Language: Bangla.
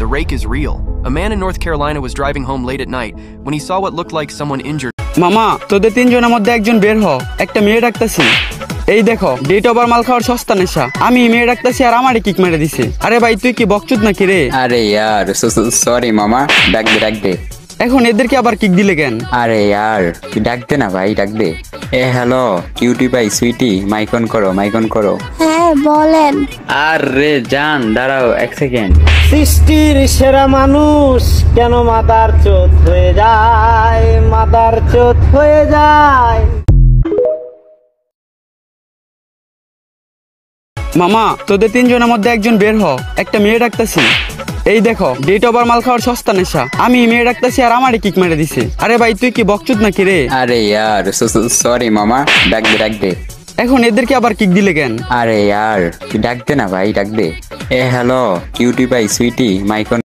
The rake is real. A man in North Carolina was driving home late at night when he saw what looked like someone injured. মামা তোদের তিনজনের মধ্যে একজন বের হ, একটা মেয়ে ডাকতাছি। এই দেখো ডেট ওভার মাল খাওয়ার সস্তা নেশা। আমি মেয়ে ডাকতাছি আর আমারে কিক মেরে দিছে। আরে ভাই তুই কি বকচুদ নাকি রে? আরে यार সরি মামা, ডাক দে। এখন এদেরকে আবার কিক দিলে কেন? আরে यार তুই ডাক দে না ভাই, ডাক দে। হ্যালো কিউটি ভাই, সুইটি, মাইক অন করো। হ্যাঁ বলেন। আরে জান দাঁড়াও এক সেকেন্ড। সৃষ্টির সেরা মানুষ কেন মাদার চোদ হয়ে যায়। মামা তোদের তিনজনের মধ্যে একজন বের হ, একটা মেয়ে ডাকতাছি। এই দেখো ডেট ওভার মাল খাওয়ার সস্তা নেশা। আমি মেয়ে ডাকতাছি আর আমারে কিক মেরে দিছে। আরে ভাই তুই কি বকচুদ নাকি রে? আরে यार সরি মামা, ডাক দে। এখন এদেরকে আবার কিক দিলে কেন? আরে यार তুই ডাক দে না ভাই, ডাক দে। হ্যালো কিউটি ভাই, সুইটি, মাইক অন